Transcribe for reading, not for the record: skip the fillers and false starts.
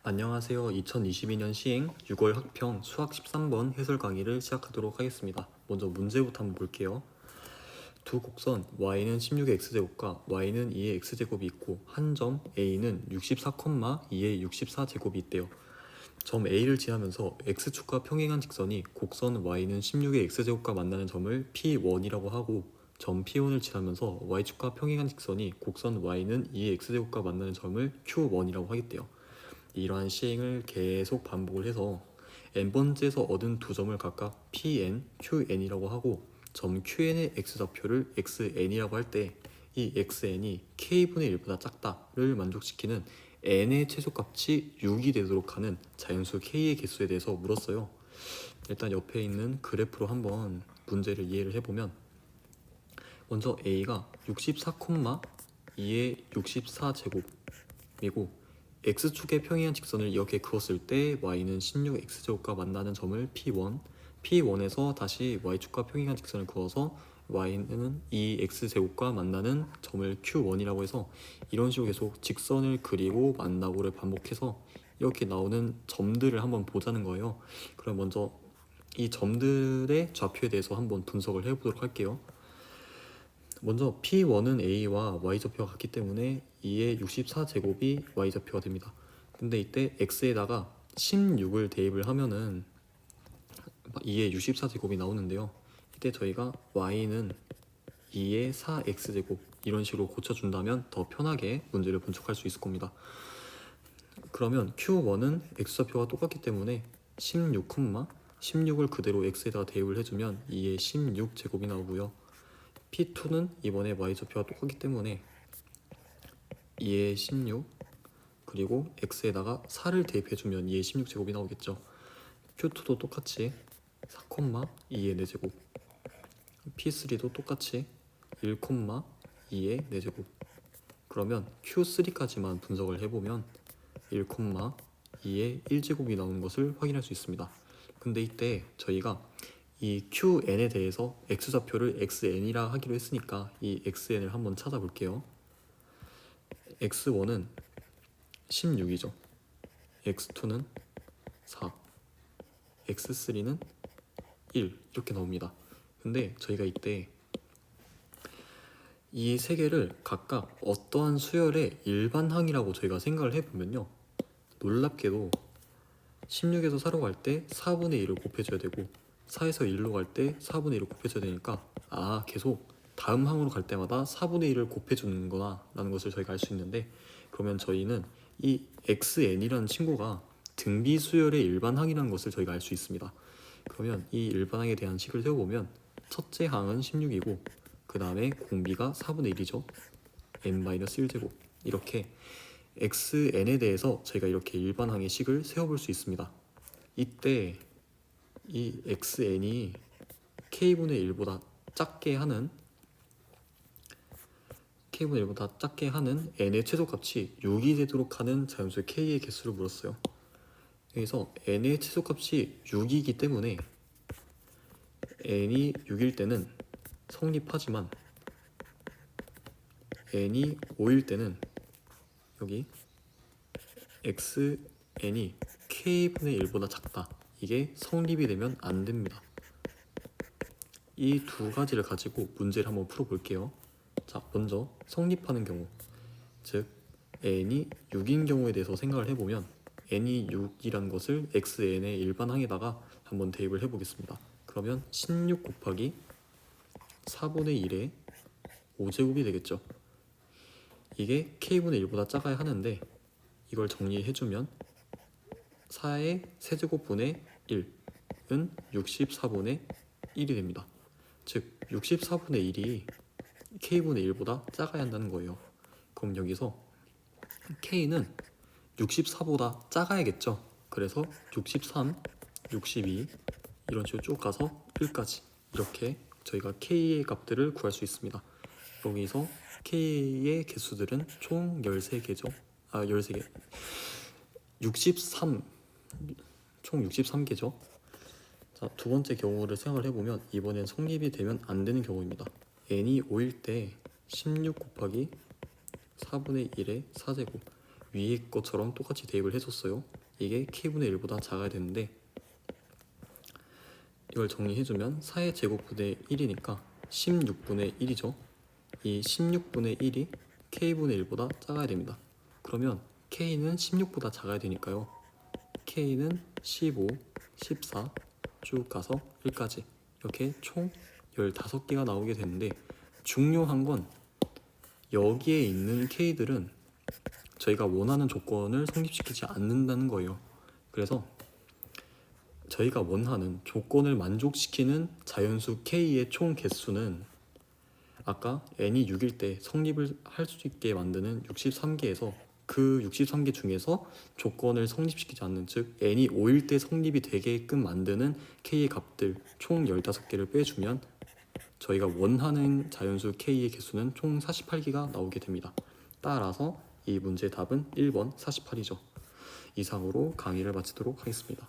안녕하세요. 2022년 시행 6월 학평 수학 13번 해설 강의를 시작하도록 하겠습니다. 먼저 문제부터 한번 볼게요. 두 곡선 y는 16의 x제곱과 y는 2의 x제곱이 있고 한 점 a는 64,2의 64제곱이 있대요. 점 a를 지나면서 x축과 평행한 직선이 곡선 y는 16의 x제곱과 만나는 점을 P1이라고 하고 점 P1을 지나면서 y축과 평행한 직선이 곡선 y는 2의 x제곱과 만나는 점을 Q1이라고 하겠대요. 이러한 시행을 계속 반복을 해서 n번째에서 얻은 두 점을 각각 Pn, Qn이라고 하고 점 Qn의 x좌표를 xn이라고 할 때 이 xn이 k분의 1보다 작다를 만족시키는 n의 최소값이 6이 되도록 하는 자연수 k의 개수에 대해서 물었어요. 일단 옆에 있는 그래프로 한번 문제를 이해를 해보면 먼저 a가 64,2의 64제곱이고 x축의 평행한 직선을 이렇게 그었을 때 y는 16x제곱과 만나는 점을 P1, P1에서 다시 y축과 평행한 직선을 그어서 y는 2x제곱과 만나는 점을 Q1이라고 해서 이런 식으로 계속 직선을 그리고 만나고를 반복해서 이렇게 나오는 점들을 한번 보자는 거예요. 그럼 먼저 이 점들의 좌표에 대해서 한번 분석을 해보도록 할게요. 먼저 P1은 A와 Y좌표가 같기 때문에 2의 64제곱이 Y좌표가 됩니다. 근데 이때 X에다가 16을 대입을 하면은 2의 64제곱이 나오는데요. 이때 저희가 Y는 2의 4X제곱 이런 식으로 고쳐준다면 더 편하게 문제를 분석할 수 있을 겁니다. 그러면 Q1은 X좌표가 똑같기 때문에 16을 그대로 X에다가 대입을 해주면 2의 16제곱이 나오고요. P2는 이번에 y좌표가 똑같기 때문에 2의 16 그리고 x에다가 4를 대입해주면 2의 16제곱이 나오겠죠. Q2도 똑같이 4,2의 4제곱 P3도 똑같이 1,2의 4제곱 그러면 Q3까지만 분석을 해보면 1,2의 1제곱이 나오는 것을 확인할 수 있습니다. 근데 이때 저희가 이 QN에 대해서 X좌표를 XN이라 하기로 했으니까 이 XN을 한번 찾아볼게요. X1은 16이죠. X2는 4, X3는 1 이렇게 나옵니다. 근데 저희가 이때 이 세 개를 각각 어떠한 수열의 일반항이라고 저희가 생각을 해보면요. 놀랍게도 16에서 4로 갈 때 4분의 1을 곱해줘야 되고 4에서 1로 갈 때 4분의 1을 곱해줘야 되니까 계속 다음 항으로 갈 때마다 4분의 1을 곱해주는구나 라는 것을 저희가 알 수 있는데 그러면 저희는 이 xn이라는 친구가 등비수열의 일반항이라는 것을 저희가 알 수 있습니다. 그러면 이 일반항에 대한 식을 세워보면 첫째 항은 16이고 그 다음에 공비가 4분의 1이죠. n-1제곱 이렇게 xn에 대해서 저희가 이렇게 일반항의 식을 세워볼 수 있습니다. 이때 이 xn이 k분의 1보다 작게 하는 n의 최소값이 6이 되도록 하는 자연수 k의 개수를 물었어요. 여기서 n의 최소값이 6이기 때문에 n이 6일 때는 성립하지만 n이 5일 때는 여기 xn이 k분의 1보다 작다. 이게 성립이 되면 안 됩니다. 이 두 가지를 가지고 문제를 한번 풀어볼게요. 자, 먼저 성립하는 경우, 즉 n이 6인 경우에 대해서 생각을 해보면 n이 6이라는 것을 xn의 일반항에다가 한번 대입을 해보겠습니다. 그러면 16 곱하기 4분의 1의 5제곱이 되겠죠. 이게 k분의 1보다 작아야 하는데 이걸 정리해주면 4의 세제곱분의 1은 64분의 1이 됩니다. 즉 64분의 1이 k분의 1보다 작아야 한다는 거예요. 그럼 여기서 k는 64보다 작아야겠죠. 그래서 63, 62 이런 식으로 쭉 가서 1까지 이렇게 저희가 k의 값들을 구할 수 있습니다. 여기서 k의 개수들은 총 13개죠. 13개 63 총 63개죠. 자, 두 번째 경우를 생각을 해보면 이번엔 성립이 되면 안 되는 경우입니다. n이 5일 때 16 곱하기 4분의 1의 4제곱 위에 것처럼 똑같이 대입을 해줬어요. 이게 k분의 1보다 작아야 되는데 이걸 정리해주면 4의 제곱분의 1이니까 16분의 1이죠. 이 16분의 1이 k분의 1보다 작아야 됩니다. 그러면 k는 16보다 작아야 되니까요. k는 15, 14 쭉 가서 1까지 이렇게 총 15개가 나오게 되는데 중요한 건 여기에 있는 k들은 저희가 원하는 조건을 성립시키지 않는다는 거예요. 그래서 저희가 원하는 조건을 만족시키는 자연수 k의 총 개수는 아까 n이 6일 때 성립을 할 수 있게 만드는 63개에서 그 63개 중에서 조건을 성립시키지 않는, 즉 n이 5일 때 성립이 되게끔 만드는 k의 값들 총 15개를 빼주면 저희가 원하는 자연수 k의 개수는 총 48개가 나오게 됩니다. 따라서 이 문제의 답은 1번 48이죠. 이상으로 강의를 마치도록 하겠습니다.